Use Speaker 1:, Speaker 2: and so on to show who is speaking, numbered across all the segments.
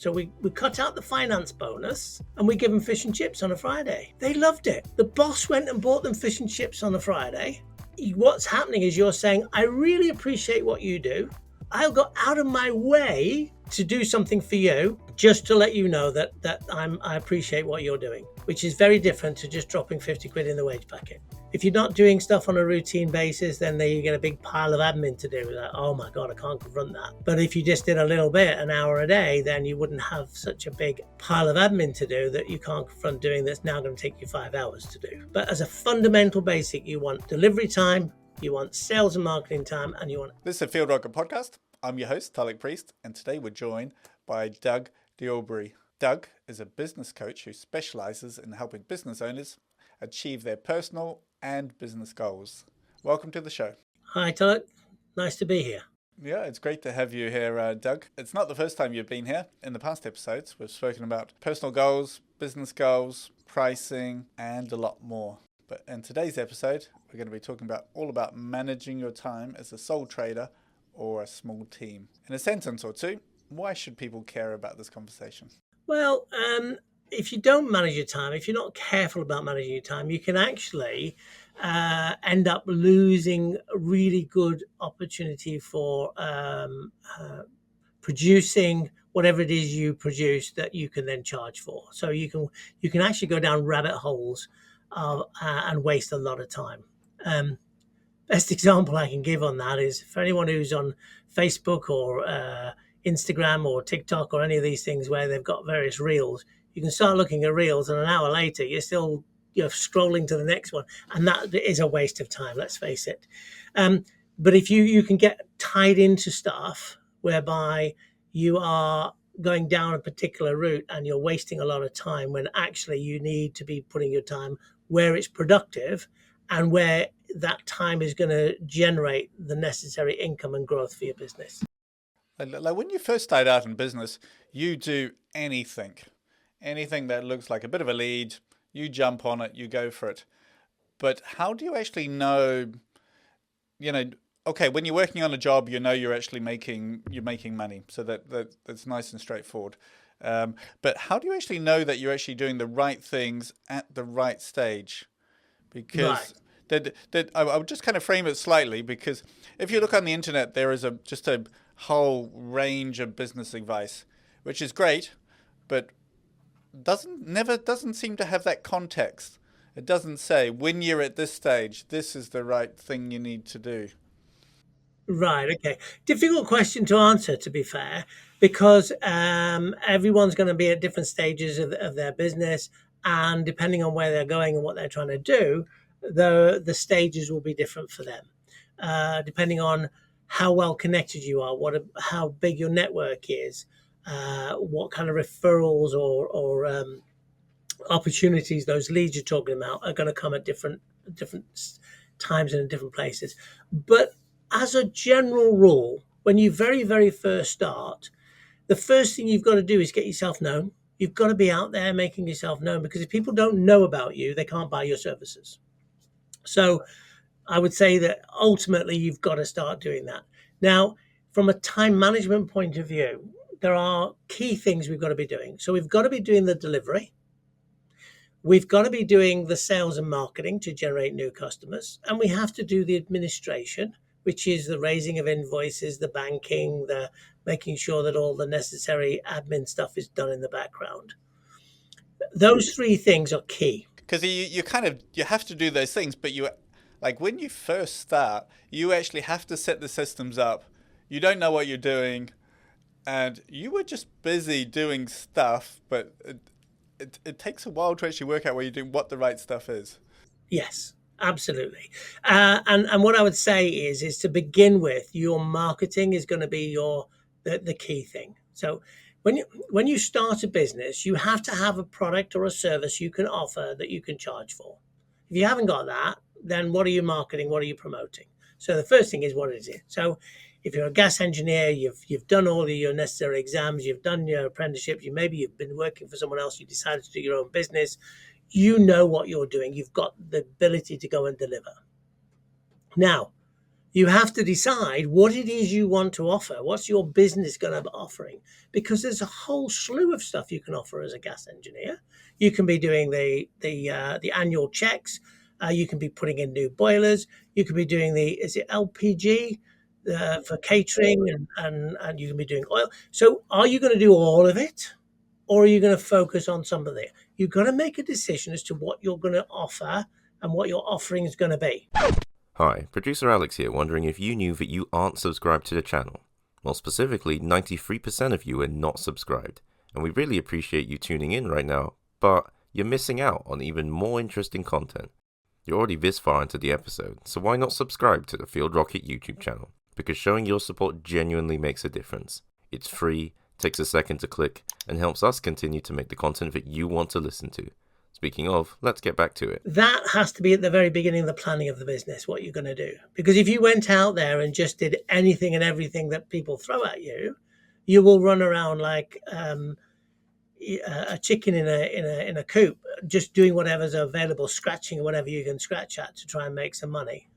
Speaker 1: So we cut out the finance bonus and we give them fish and chips on a Friday. They loved it. The boss went and bought them fish and chips on a Friday. What's happening is you're saying, I really appreciate what you do. I'll go out of my way to do something for you just to let you know that I appreciate what you're doing, which is very different to just dropping 50 quid in the wage packet. If you're not doing stuff on a routine basis, then you get a big pile of admin to do. Like, oh my God, I can't confront that. But if you just did a little bit, an hour a day, then you wouldn't have such a big pile of admin to do that you can't confront doing that's now going to take you 5 hours to do. But as a fundamental basic, you want delivery time, you want sales and marketing time, and you want...
Speaker 2: This is a FieldRocket Podcast. I'm your host, Tulloch Priest, and today we're joined by Doug DeAubrey. Doug is a business coach who specializes in helping business owners achieve their personal and business goals. Welcome to the show.
Speaker 1: Hi, Tulloch. Nice to be here.
Speaker 2: Yeah, it's great to have you here, Doug. It's not the first time you've been here. In the past episodes, we've spoken about personal goals, business goals, pricing, and a lot more. But in today's episode, we're going to be talking all about managing your time as a sole trader or a small team. In a sentence or two, why should people care about this conversation?
Speaker 1: Well, if you don't manage your time, if you're not careful about managing your time, you can actually end up losing a really good opportunity for producing whatever it is you produce that you can then charge for. So you can actually go down rabbit holes and waste a lot of time. Best example I can give on that is for anyone who's on Facebook or Instagram or TikTok or any of these things where they've got various reels. You can start looking at reels and an hour later you're still scrolling to the next one, and that is a waste of time, let's face it. But if you can get tied into stuff whereby you are going down a particular route and you're wasting a lot of time when actually you need to be putting your time where it's productive and where that time is going to generate the necessary income and growth for your business.
Speaker 2: Like when you first start out in business, you do anything that looks like a bit of a lead, you jump on it, you go for it. But how do you actually know, okay, when you're working on a job, you're actually making money. So that's nice and straightforward. But how do you actually know that you're actually doing the right things at the right stage? Because I would just kind of frame it slightly, because if you look on the internet, there is just a whole range of business advice, which is great, but doesn't seem to have that context. It doesn't say when you're at this stage, this is the right thing you need to do.
Speaker 1: Right. Okay. Difficult question to answer, to be fair, because everyone's going to be at different stages of their business, and depending on where they're going and what they're trying to do, the stages will be different for them, depending on how well connected you are, how big your network is, what kind of referrals or opportunities those leads you're talking about are going to come at different times and in different places. But as a general rule, when you very, very first start, the first thing you've got to do is get yourself known. You've got to be out there making yourself known, because if people don't know about you, they can't buy your services. So I would say that ultimately you've got to start doing that. Now, from a time management point of view, there are key things we've got to be doing. So we've got to be doing the delivery. We've got to be doing the sales and marketing to generate new customers. And we have to do the administration, which is the raising of invoices, the banking, the making sure that all the necessary admin stuff is done in the background. Those three things are key.
Speaker 2: Because you have to do those things, but when you first start, you actually have to set the systems up. You don't know what you're doing, and you were just busy doing stuff, but it takes a while to actually work out what the right stuff is.
Speaker 1: Yes, absolutely. And what I would say is to begin with, your marketing is going to be the key thing. So when you start a business, you have to have a product or a service you can offer that you can charge for. If you haven't got that, then what are you marketing? What are you promoting? So the first thing is, what is it? So if you're a gas engineer, you've done all of your necessary exams, you've done your apprenticeship, maybe you've been working for someone else, you decided to do your own business, you know what you're doing. You've got the ability to go and deliver. Now, You have to decide what it is you want to offer. What's your business going to be offering? Because there's a whole slew of stuff you can offer as a gas engineer. You can be doing the annual checks. You can be putting in new boilers. You can be doing is it LPG for catering, and you can be doing oil. So are you going to do all of it, or are you going to focus on some of it? You've got to make a decision as to what you're going to offer and what your offering is going to be.
Speaker 3: Hi, producer Alex here, wondering if you knew that you aren't subscribed to the channel. Well, specifically, 93% of you are not subscribed, and we really appreciate you tuning in right now, but you're missing out on even more interesting content. You're already this far into the episode, so why not subscribe to the FieldRocket YouTube channel? Because showing your support genuinely makes a difference. It's free, takes a second to click, and helps us continue to make the content that you want to listen to. Speaking of, let's get back to it.
Speaker 1: That has to be at the very beginning of the planning of the business, what you're going to do. Because if you went out there and just did anything and everything that people throw at you, you will run around like a chicken in a coop, just doing whatever's available, scratching whatever you can scratch at to try and make some money.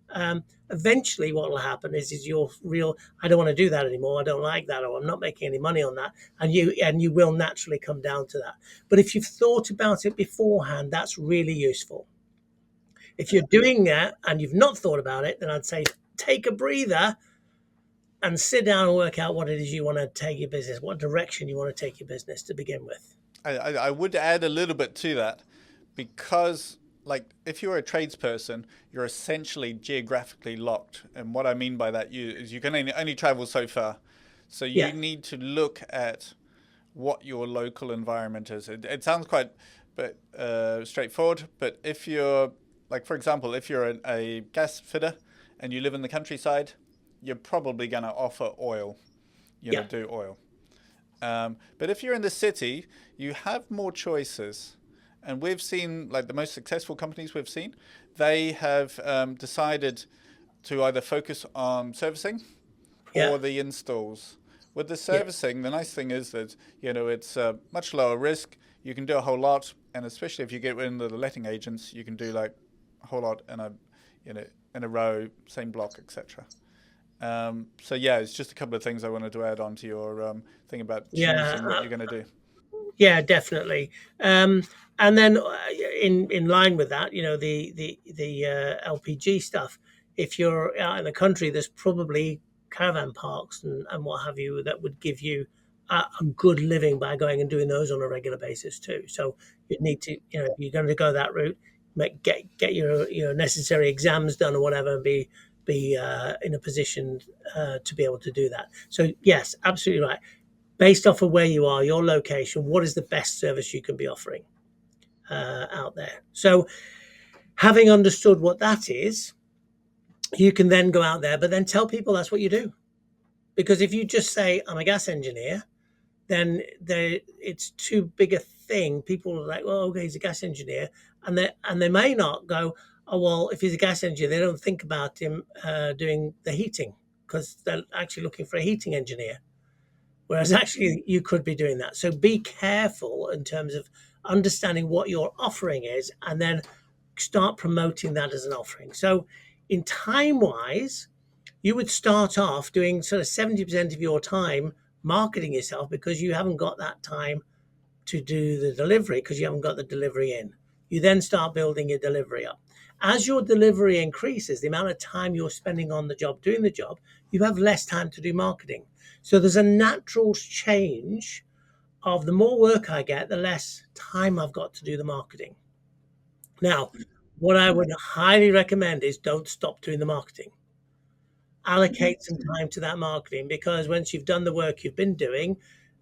Speaker 1: Eventually what will happen is you're real, I don't want to do that anymore, I don't like that, or I'm not making any money on that, and you will naturally come down to that. But if you've thought about it beforehand, that's really useful. If you're doing that and you've not thought about it, then I'd say take a breather and sit down and work out what it is you want to take your business, what direction you want to take your business to begin with.
Speaker 2: I would add a little bit to that, because like if you're a tradesperson, you're essentially geographically locked. And what I mean by that is you can only travel so far. So you need to look at what your local environment is. It sounds quite straightforward, but if you're, like, for example, if you're a gas fitter and you live in the countryside, you're probably going to offer oil. Do oil. But if you're in the city, you have more choices. And we've seen, like the most successful companies we've seen, they have decided to either focus on servicing or the installs. With the servicing, the nice thing is that, it's much lower risk. You can do a whole lot. And especially if you get into the letting agents, you can do like a whole lot in a row, same block, etc. It's just a couple of things I wanted to add on to your thing about choosing what you're going to do.
Speaker 1: Yeah, definitely. And then in line with that, the LPG stuff. If you're out in the country, there's probably caravan parks and what have you that would give you a good living by going and doing those on a regular basis too. So you need to, if you're going to go that route, get your necessary exams done or whatever, and be in a position to be able to do that. So yes, absolutely right. Based off of where you are, your location, what is the best service you can be offering out there? So having understood what that is, you can then go out there, but then tell people that's what you do. Because if you just say, I'm a gas engineer, then it's too big a thing. People are like, well, okay, he's a gas engineer. And they may not go, oh, well, if he's a gas engineer, they don't think about him doing the heating, because they're actually looking for a heating engineer. Whereas actually you could be doing that. So be careful in terms of understanding what your offering is, and then start promoting that as an offering. So in time-wise, you would start off doing sort of 70% of your time marketing yourself, because you haven't got that time to do the delivery, because you haven't got the delivery in. You then start building your delivery up. As your delivery increases, the amount of time you're spending on the job, doing the job, you have less time to do marketing. So there's a natural change of the more work I get, the less time I've got to do the marketing. Now, what I would highly recommend is don't stop doing the marketing. Allocate some time to that marketing, because once you've done the work you've been doing,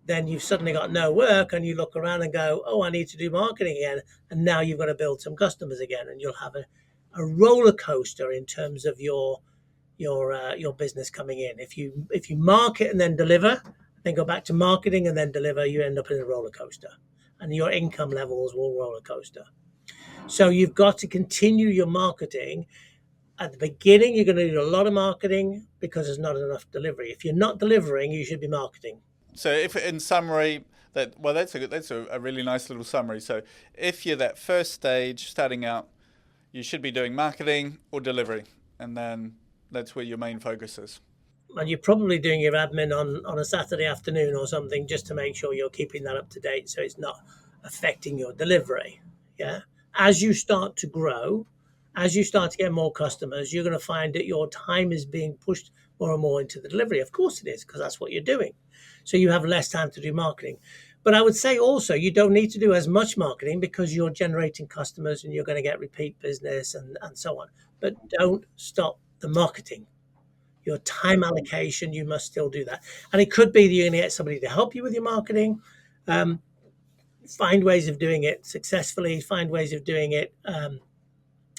Speaker 1: then you've suddenly got no work, and you look around and go, oh, I need to do marketing again. And now you've got to build some customers again, and you'll have a roller coaster in terms of your business coming in. If you market and then deliver, then go back to marketing and then deliver, you end up in a roller coaster, and your income levels will roller coaster. So you've got to continue your marketing. At the beginning, you're going to do a lot of marketing because there's not enough delivery. If you're not delivering, you should be marketing.
Speaker 2: So if in summary, that's a really nice little summary. So if you're that first stage starting out, you should be doing marketing or delivery, and then That's where your main focus is.
Speaker 1: And you're probably doing your admin on a Saturday afternoon or something just to make sure you're keeping that up to date so it's not affecting your delivery. Yeah. As you start to grow, as you start to get more customers, you're going to find that your time is being pushed more and more into the delivery. Of course it is, because that's what you're doing. So you have less time to do marketing. But I would say also you don't need to do as much marketing because you're generating customers and you're going to get repeat business and so on. But don't stop the marketing. Your time allocation, you must still do that. And it could be that you're going to get somebody to help you with your marketing. Find ways of doing it successfully. Find ways of doing it.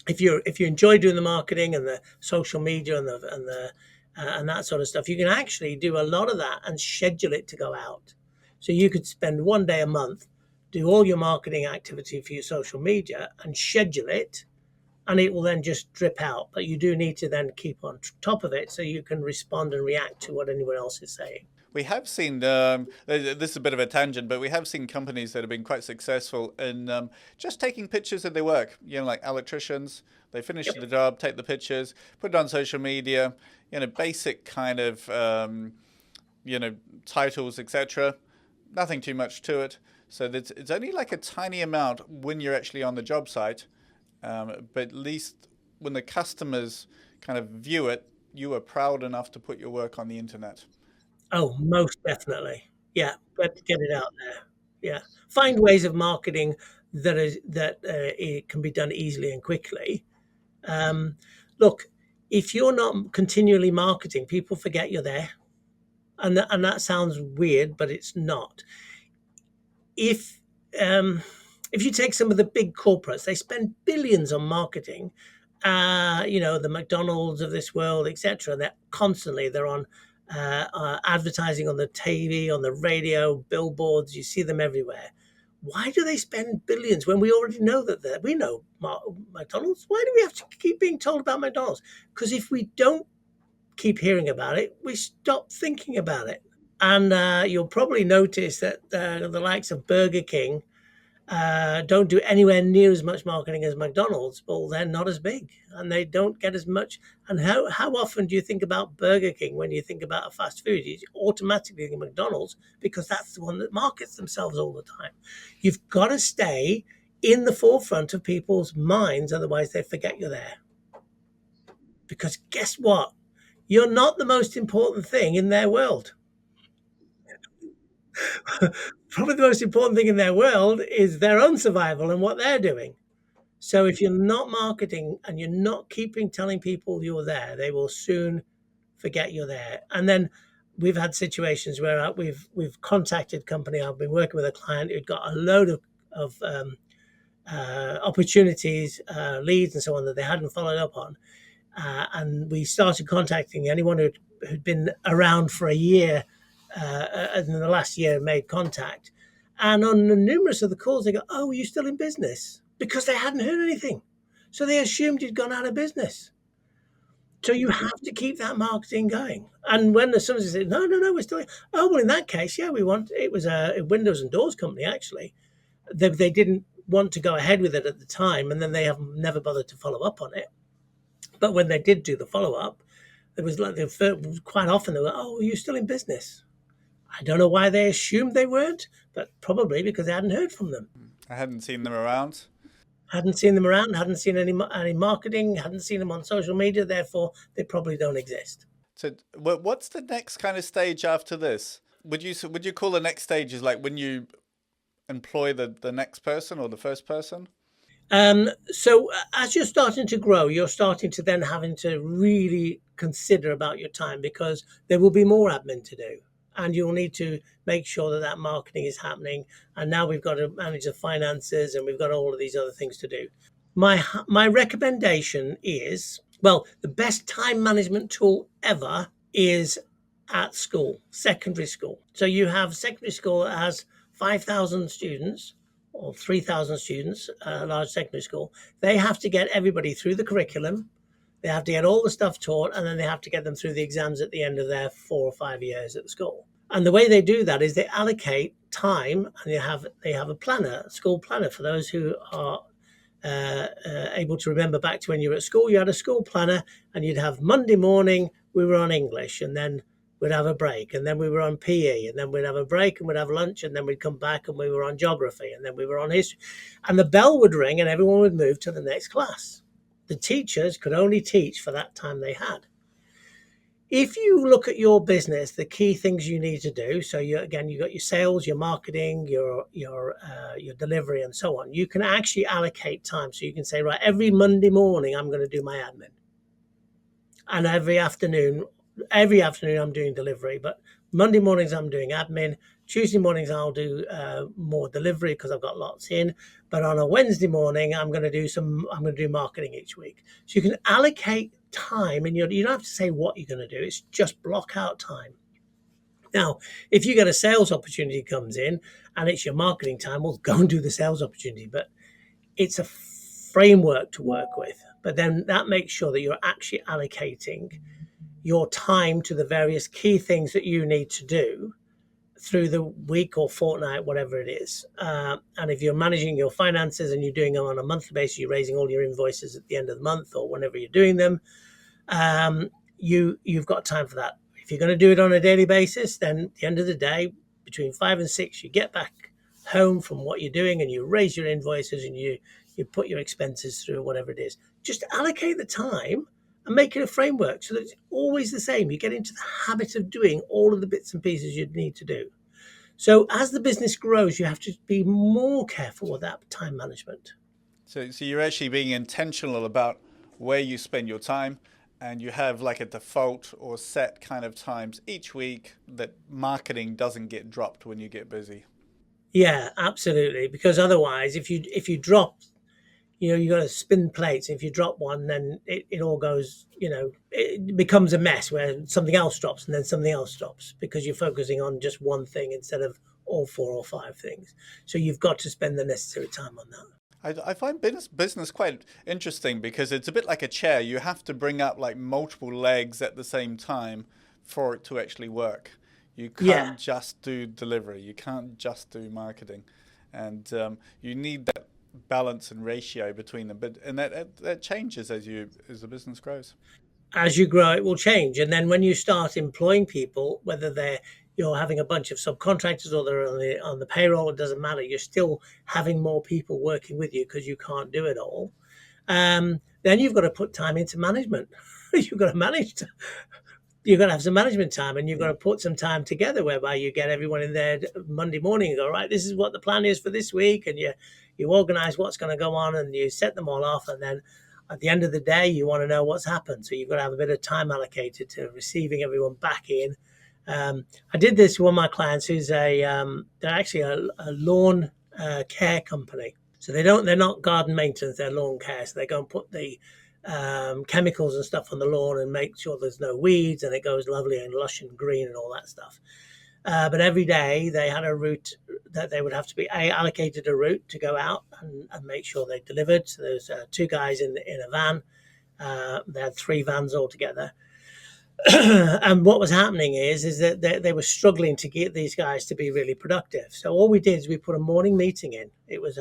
Speaker 1: If you enjoy doing the marketing and the social media and that sort of stuff, you can actually do a lot of that and schedule it to go out. So you could spend one day a month, do all your marketing activity for your social media and schedule it, and it will then just drip out. But you do need to then keep on top of it so you can respond and react to what anyone else is saying.
Speaker 2: We have seen, this is a bit of a tangent, but we have seen companies that have been quite successful in just taking pictures of their work, like electricians. They finish the job, take the pictures, put it on social media, basic kind of, titles, etc. Nothing too much to it. So it's only like a tiny amount when you're actually on the job site. But at least when the customers kind of view it, you are proud enough to put your work on the internet.
Speaker 1: Oh, most definitely. Yeah, but get it out there. Yeah, find ways of marketing that it can be done easily and quickly. Look, if you're not continually marketing, people forget you're there, and that sounds weird, but it's not. If um, if you take some of the big corporates, they spend billions on marketing. The McDonald's of this world, etc. They're on advertising on the TV, on the radio, billboards. You see them everywhere. Why do they spend billions when we already know that we know McDonald's? Why do we have to keep being told about McDonald's? Because if we don't keep hearing about it, we stop thinking about it. And you'll probably notice that the likes of Burger King don't do anywhere near as much marketing as McDonald's. Well, they're not as big and they don't get as much. And how often do you think about Burger King when you think about a fast food? You automatically think of McDonald's because that's the one that markets themselves all the time. You've got to stay in the forefront of people's minds, otherwise they forget you're there. Because guess what? You're not the most important thing in their world. Probably the most important thing in their world is their own survival and what they're doing. So if you're not marketing and you're not telling people you're there, they will soon forget you're there. And then we've had situations where we've contacted company. I've been working with a client who'd got a load of opportunities, leads, and so on that they hadn't followed up on. And we started contacting anyone who'd been around for a year, in the last year, made contact. And on numerous of the calls, they go, "Oh, are you still in business?" Because they hadn't heard anything. So they assumed you'd gone out of business. So you have to keep that marketing going. And when as soon as they say, no, we're still here. Oh, well, in that case, yeah, it was a windows and doors company, actually. They didn't want to go ahead with it at the time, and then they have never bothered to follow up on it. But when they did do the follow-up, it was like quite often they were, "Oh, are you still in business?" I don't know why they assumed they weren't, but probably because they hadn't heard from them.
Speaker 2: I hadn't seen them around.
Speaker 1: Hadn't seen them around, hadn't seen any marketing, hadn't seen them on social media, therefore they probably don't exist.
Speaker 2: So what's the next kind of stage after this? Would you call the next stage is like when you employ the next person or the first person?
Speaker 1: So as you're starting to grow, you're starting to then having to really consider about your time because there will be more admin to do. And you'll need to make sure that marketing is happening. And now we've got to manage the finances and we've got all of these other things to do. My recommendation is, well, the best time management tool ever is at school, secondary school. So you have secondary school that has 5,000 students or 3,000 students, a large secondary school. They have to get everybody through the curriculum. They have to get all the stuff taught, and then they have to get them through the exams at the end of their 4 or 5 years at the school. And the way they do that is they allocate time, and they have a planner, a school planner for those who are able to remember back to when you were at school, you had a school planner, and you'd have Monday morning, we were on English, and then we'd have a break, and then we were on PE, and then we'd have a break, and we'd have lunch, and then we'd come back, and we were on geography, and then we were on history. And the bell would ring, and everyone would move to the next class. The teachers could only teach for that time they had. If you look at your business, the key things you need to do, so you got your sales, your marketing, your delivery, and so on. You can actually allocate time. So you can say, right, every Monday morning I'm going to do my admin, and every afternoon I'm doing delivery. But Monday mornings I'm doing admin. Tuesday mornings I'll do more delivery because I've got lots in. But on a Wednesday morning I'm going to do marketing each week. So you can allocate time, and you don't have to say what you're going to do. It's just block out time. Now, if you get a sales opportunity comes in and it's your marketing time, well, go and do the sales opportunity. But it's a framework to work with. But then that makes sure that you're actually allocating your time to the various key things that you need to do through the week or fortnight, whatever it is. And if you're managing your finances and you're doing them on a monthly basis, you're raising all your invoices at the end of the month or whenever you're doing them, you've got time for that. If you're going to do it on a daily basis, then at the end of the day, between 5 and 6, you get back home from what you're doing and you raise your invoices and you put your expenses through, whatever it is. Just allocate the time and make it a framework so that it's always the same. You get into the habit of doing all of the bits and pieces you'd need to do. So as the business grows, you have to be more careful with that time management.
Speaker 2: So you're actually being intentional about where you spend your time, and you have like a default or set kind of times each week that marketing doesn't get dropped when you get busy.
Speaker 1: Yeah, absolutely. Because otherwise, if you drop, you got to spin plates. If you drop one, then it all goes, it becomes a mess where something else drops and then something else drops because you're focusing on just one thing instead of all 4 or 5 things. So you've got to spend the necessary time on that.
Speaker 2: I find business quite interesting because it's a bit like a chair. You have to bring up like multiple legs at the same time for it to actually work. You can't just do delivery. You can't just do marketing. And you need that balance and ratio between them. And that changes as the business grows.
Speaker 1: As you grow, it will change. And then when you start employing people, whether you're having a bunch of subcontractors or they're on the payroll, it doesn't matter. You're still having more people working with you because you can't do it all. Then you've got to put time into management. You've got to you've got to have some management time, and you've got to put some time together whereby you get everyone in there Monday morning and go, right, this is what the plan is for this week. And you organize what's going to go on and you set them all off. And then at the end of the day, you want to know what's happened. So you've got to have a bit of time allocated to receiving everyone back in. I did this with one of my clients who's they're actually a lawn care company. So they're not garden maintenance, they're lawn care. So they go and put the chemicals and stuff on the lawn and make sure there's no weeds and it goes lovely and lush and green and all that stuff. But every day they had a route that they would have to be allocated a route to go out and make sure they delivered. So there's 2 guys in a van. They had 3 vans altogether. And what was happening is that they were struggling to get these guys to be really productive. So all we did is we put a morning meeting in. It was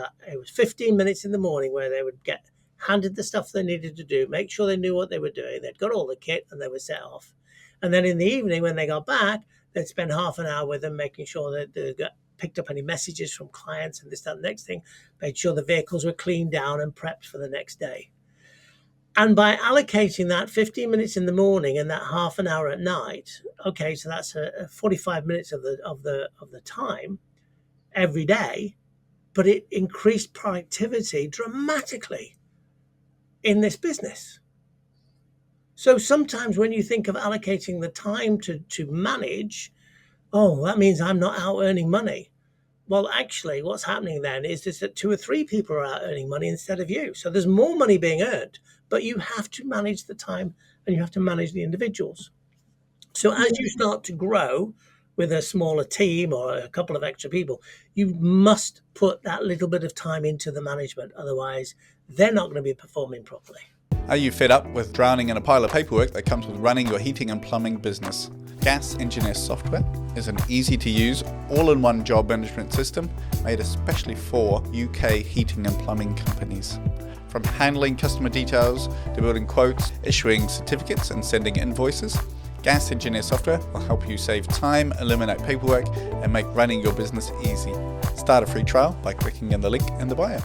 Speaker 1: 15 minutes in the morning where they would get handed the stuff they needed to do, make sure they knew what they were doing. They'd got all the kit and they were set off. And then in the evening when they got back, they'd spend half an hour with them, making sure that they got picked up any messages from clients and this, that, and the next thing, made sure the vehicles were cleaned down and prepped for the next day. And by allocating that 15 minutes in the morning and that half an hour at night, okay, so that's 45 minutes of the time every day, but it increased productivity dramatically in this business. So sometimes when you think of allocating the time to manage, that means I'm not out earning money. Well, actually, what's happening then is just that 2 or 3 people are out earning money instead of you. So there's more money being earned, but you have to manage the time and you have to manage the individuals. So as you start to grow with a smaller team or a couple of extra people, you must put that little bit of time into the management. Otherwise, they're not going to be performing properly.
Speaker 2: Are you fed up with drowning in a pile of paperwork that comes with running your heating and plumbing business? Gas Engineer Software is an easy-to-use, all-in-one job management system made especially for UK heating and plumbing companies. From handling customer details to building quotes, issuing certificates and sending invoices, Gas Engineer Software will help you save time, eliminate paperwork, and make running your business easy. Start a free trial by clicking in the link in the bio.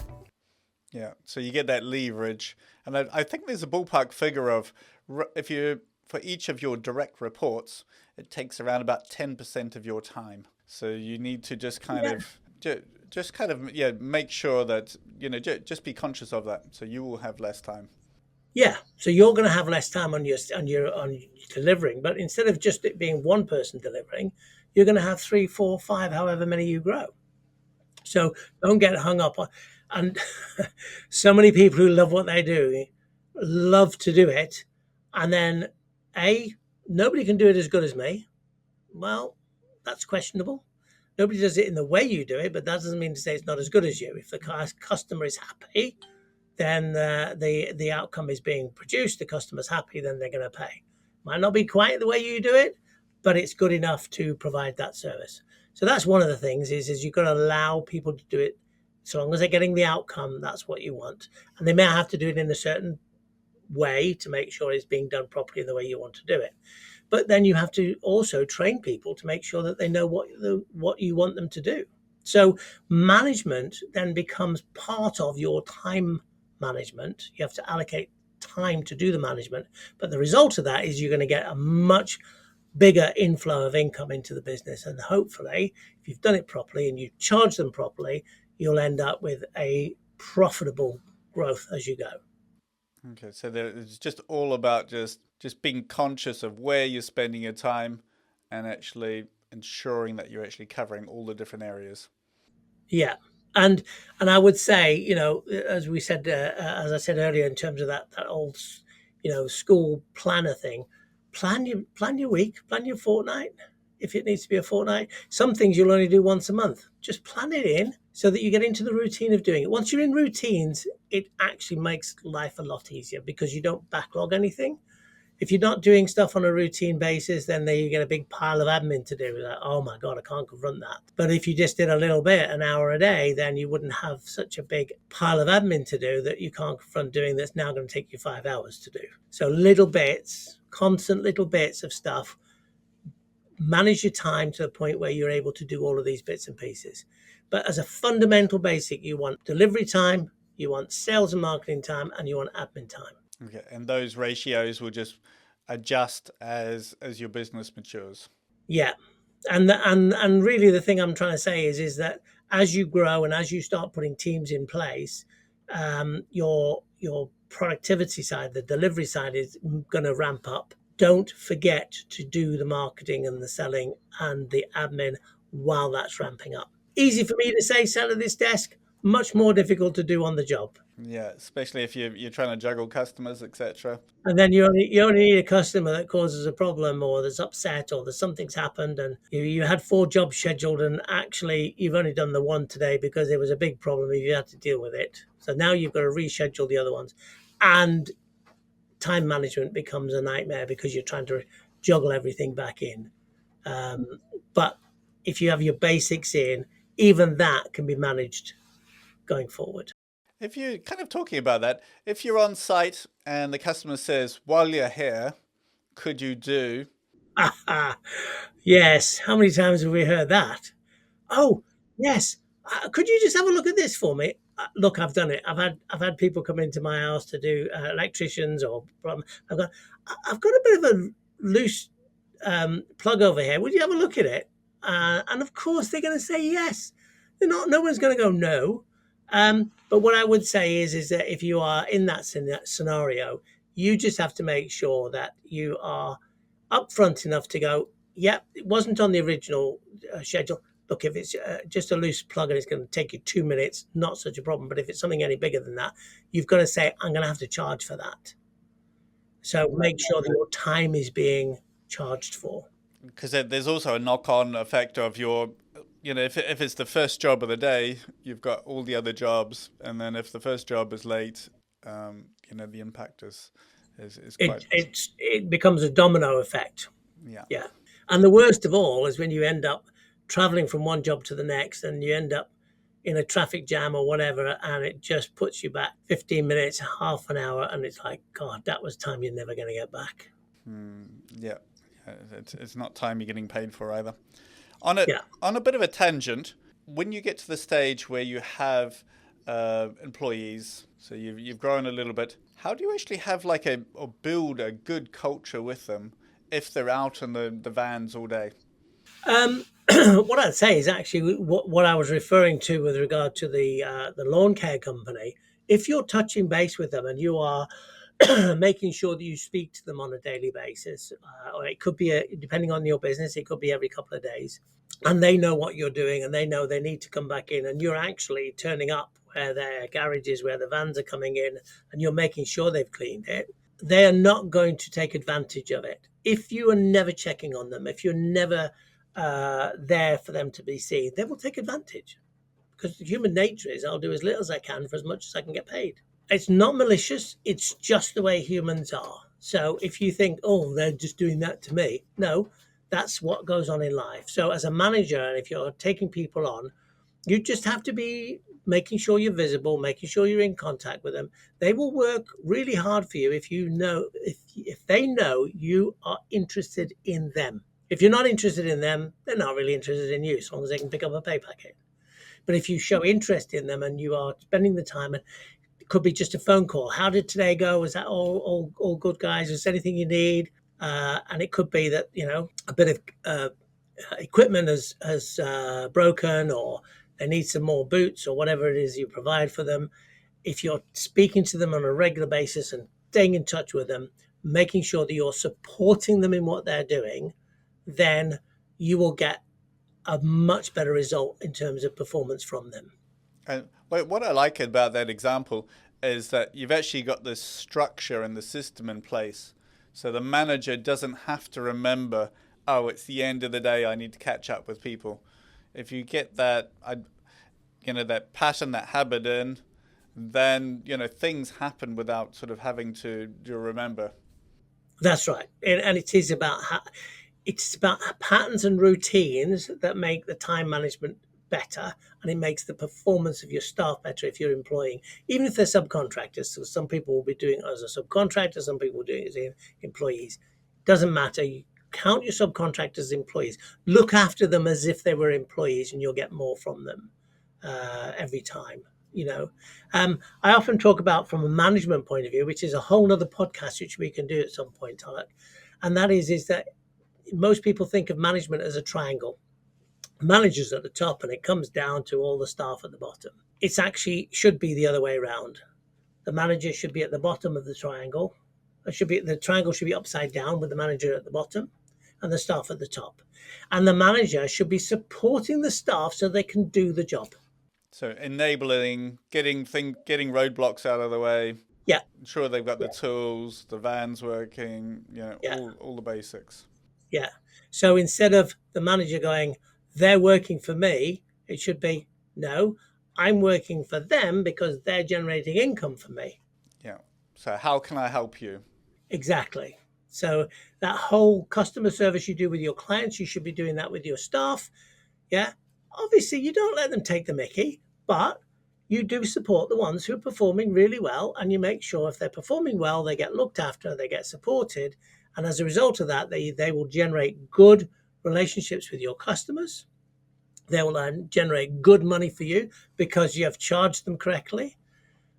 Speaker 2: Yeah, so you get that leverage. And I think there's a ballpark figure of for each of your direct reports, it takes around about 10% of your time. So you need to just kind of make sure that, just be conscious of that. So you will have less time.
Speaker 1: Yeah, so you're going to have less time on your delivering, but instead of just it being one person delivering, you're going to have 3, 4, 5, however many you grow. So don't get hung up on. And so many people who love what they do love to do it, and then nobody can do it as good as me. Well, that's questionable. Nobody does it in the way you do it, but that doesn't mean to say it's not as good as you. If the customer is happy, then the outcome is being produced. The customer's happy, then they're going to pay. Might not be quite the way you do it, but it's good enough to provide that service. So that's one of the things is you've got to allow people to do it. So long as they're getting the outcome, that's what you want. And they may have to do it in a certain way to make sure it's being done properly in the way you want to do it. But then you have to also train people to make sure that they know what you want them to do. So management then becomes part of your time management. You have to allocate time to do the management, but the result of that is you're going to get a much bigger inflow of income into the business, and hopefully if you've done it properly and you charge them properly, you'll end up with a profitable growth as you go.
Speaker 2: Okay, so it's just all about just being conscious of where you're spending your time and actually ensuring that you're actually covering all the different areas.
Speaker 1: Yeah. And I would say, as we said, as I said earlier, in terms of that old, school planner thing, plan your week, plan your fortnight. If it needs to be a fortnight, some things you'll only do once a month. Just plan it in so that you get into the routine of doing it. Once you're in routines, it actually makes life a lot easier because you don't backlog anything. If you're not doing stuff on a routine basis, then you get a big pile of admin to do. Like, oh my God, I can't confront that. But if you just did a little bit, an hour a day, then you wouldn't have such a big pile of admin to do that you can't confront doing that's now going to take you 5 hours to do. So little bits, constant little bits of stuff. Manage your time to the point where you're able to do all of these bits and pieces. But as a fundamental basic, you want delivery time, you want sales and marketing time, and you want admin time.
Speaker 2: Okay, and those ratios will just adjust as your business matures.
Speaker 1: Yeah, and really the thing I'm trying to say is that as you grow and as you start putting teams in place, your productivity side, the delivery side, is going to ramp up. Don't forget to do the marketing and the selling and the admin while that's ramping up. Easy for me to say, sell at this desk, much more difficult to do on the job.
Speaker 2: Yeah, especially if you're trying to juggle customers, etc.
Speaker 1: And then you only need a customer that causes a problem or that's upset or there's something's happened and you had 4 jobs scheduled and actually you've only done the one today because there was a big problem and you had to deal with it. So now you've got to reschedule the other ones. And time management becomes a nightmare because you're trying to juggle everything back in. But if you have your basics in, even that can be managed going forward.
Speaker 2: If you're kind of talking about that, if you're on site and the customer says, while you're here, could you do?
Speaker 1: Yes. How many times have we heard that? Oh, yes. Could you just have a look at this for me? Look, I've done it. I've had people come into my house to do electricians or I've got a bit of a loose plug over here. Would you have a look at it? And of course, they're going to say yes. No one's going to go no. But what I would say is that if you are in that scenario, you just have to make sure that you are upfront enough to go, yep, it wasn't on the original schedule. Look, if it's just a loose plug and it's going to take you 2 minutes, not such a problem. But if it's something any bigger than that, you've got to say, I'm going to have to charge for that. So make sure that your time is being charged for.
Speaker 2: Because there's also a knock-on effect of your, if it's the first job of the day, you've got all the other jobs. And then if the first job is late, the impact is quite...
Speaker 1: It becomes a domino effect.
Speaker 2: Yeah.
Speaker 1: Yeah. And the worst of all is when you end up traveling from one job to the next and you end up in a traffic jam or whatever, and it just puts you back 15 minutes, half an hour, and it's like, God, that was time you're never going to get back.
Speaker 2: Yeah, it's not time you're getting paid for either. On a
Speaker 1: Yeah.
Speaker 2: on a bit of a tangent, when you get to the stage where you have employees, so you've grown a little bit, how do you actually have or build a good culture with them if they're out in the vans all day?
Speaker 1: What I'd say is actually what I was referring to with regard to the lawn care company. If you're touching base with them and you are making sure that you speak to them on a daily basis, or it could be depending on your business, it could be every couple of days, and they know what you're doing and they know they need to come back in, and you're actually turning up where their garage is, where the vans are coming in, and you're making sure they've cleaned it. They are not going to take advantage of it if you are never checking on them. If you're never there for them to be seen, they will take advantage, because human nature is I'll do as little as I can for as much as I can get paid. It's not malicious. It's just the way humans are. So if you think, oh, they're just doing that to me, no, that's what goes on in life. So as a manager, and if you're taking people on, you just have to be making sure you're visible, making sure you're in contact with them. They will work really hard for you if they know you are interested in them. If you're not interested in them, they're not really interested in you, as long as they can pick up a pay packet. But if you show interest in them and you are spending the time, and it could be just a phone call. How did today go? Was that all good, guys? Is there anything you need? And it could be that a bit of equipment has broken, or they need some more boots, or whatever it is you provide for them. If you're speaking to them on a regular basis and staying in touch with them, making sure that you're supporting them in what they're doing, then you will get a much better result in terms of performance from them.
Speaker 2: And what I like about that example is that you've actually got this structure and the system in place. So the manager doesn't have to remember, oh, it's the end of the day, I need to catch up with people. If you get that, that pattern, that habit in, then, things happen without sort of having to remember.
Speaker 1: That's right. And it's about patterns and routines that make the time management better, and it makes the performance of your staff better if you're employing, even if they're subcontractors. So some people will be doing it as a subcontractor, some people will do it as employees. Doesn't matter. You count your subcontractors as employees. Look after them as if they were employees, and you'll get more from them every time. I often talk about from a management point of view, which is a whole other podcast, which we can do at some point, Tulloch. And that is that most people think of management as a triangle. Managers at the top, and it comes down to all the staff at the bottom. It's actually should be the other way around. The manager should be at the bottom of the triangle. The triangle should be upside down with the manager at the bottom and the staff at the top. And the manager should be supporting the staff so they can do the job.
Speaker 2: So enabling, getting roadblocks out of the way.
Speaker 1: Yeah.
Speaker 2: Ensure they've got the tools, the van's working,
Speaker 1: Yeah.
Speaker 2: all the basics.
Speaker 1: Yeah. So instead of the manager going, they're working for me, it should be, no, I'm working for them because they're generating income for me.
Speaker 2: Yeah. So how can I help you?
Speaker 1: Exactly. So that whole customer service you do with your clients, you should be doing that with your staff. Yeah. Obviously, you don't let them take the mickey, but you do support the ones who are performing really well, and you make sure if they're performing well, they get looked after, they get supported. And as a result of that, they will generate good relationships with your customers. They will generate good money for you because you have charged them correctly.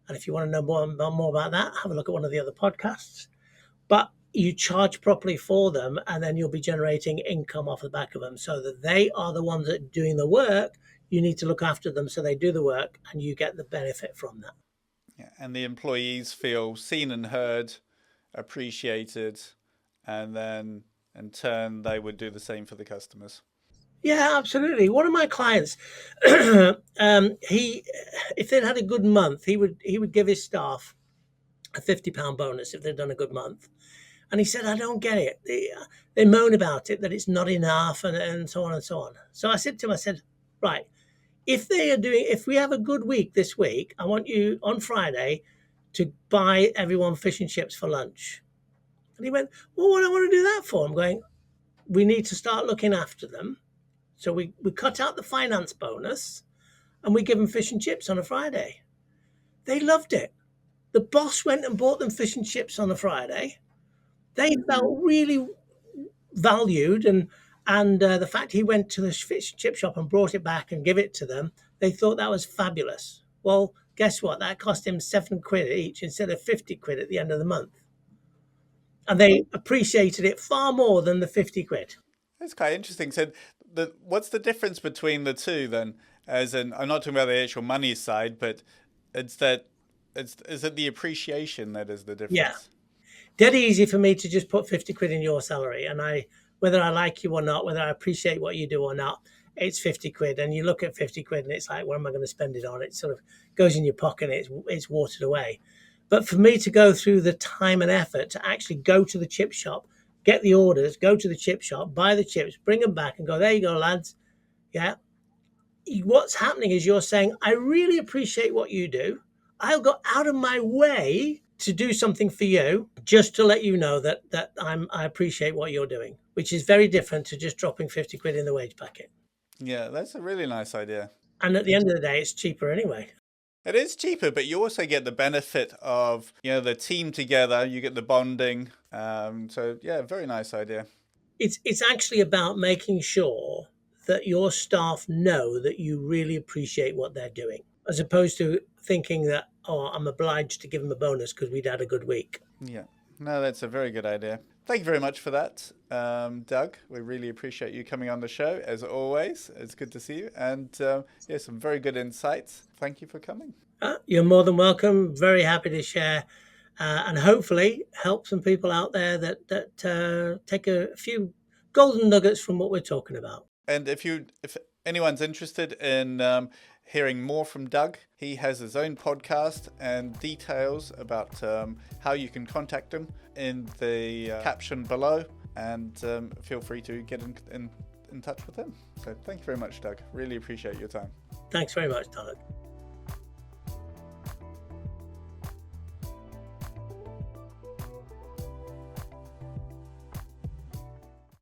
Speaker 1: And if you want to know more about that, have a look at one of the other podcasts. But you charge properly for them, and then you'll be generating income off the back of them, so that they are the ones that are doing the work. You need to look after them so they do the work, and you get the benefit from that.
Speaker 2: Yeah, and the employees feel seen and heard, appreciated, and then in turn they would do the same for the customers.
Speaker 1: Yeah, absolutely. One of my clients, if they'd had a good month, he would give his staff a £50 bonus if they'd done a good month. And he said, I don't get it. They moan about it, that it's not enough, and so on and so on. So I said to him, right, if we have a good week this week, I want you on Friday to buy everyone fish and chips for lunch. And he went, well, what do I want to do that for? I'm going, we need to start looking after them. So we cut out the finance bonus and we give them fish and chips on a Friday. They loved it. The boss went and bought them fish and chips on a Friday. They felt really valued, and the fact he went to the fish and chip shop and brought it back and give it to them, they thought that was fabulous. Well, guess what? That cost him £7 each instead of £50 at the end of the month. And they appreciated it far more than the £50.
Speaker 2: That's quite interesting. So, what's the difference between the two then? As in, I'm not talking about the actual money side, but is it the appreciation that is the difference?
Speaker 1: Yeah. Dead easy for me to just put £50 in your salary, and whether I like you or not, whether I appreciate what you do or not, it's £50. And you look at £50 and it's like, what am I going to spend it on? It sort of goes in your pocket and it's watered away. But for me to go through the time and effort to actually go to the chip shop, get the orders, go to the chip shop, buy the chips, bring them back and go, there you go, lads. Yeah. What's happening is you're saying, I really appreciate what you do. I'll go out of my way to do something for you just to let you know that I appreciate what you're doing, which is very different to just dropping £50 in the wage packet.
Speaker 2: Yeah, that's a really nice idea.
Speaker 1: And at the end of the day, it's cheaper anyway.
Speaker 2: It is cheaper, but you also get the benefit of, the team together. You get the bonding. So yeah, very nice idea.
Speaker 1: It's actually about making sure that your staff know that you really appreciate what they're doing, as opposed to thinking that, I'm obliged to give them a bonus because we'd had a good week.
Speaker 2: Yeah, no, that's a very good idea. Thank you very much for that, Doug. We really appreciate you coming on the show, as always. It's good to see you. And some very good insights. Thank you for coming.
Speaker 1: You're more than welcome. Very happy to share and hopefully help some people out there that take a few golden nuggets from what we're talking about.
Speaker 2: And if anyone's interested in hearing more from Doug, he has his own podcast, and details about how you can contact him in the caption below, and feel free to get in touch with him. So thank you very much, Doug. Really appreciate your time.
Speaker 1: Thanks very much, Tulloch.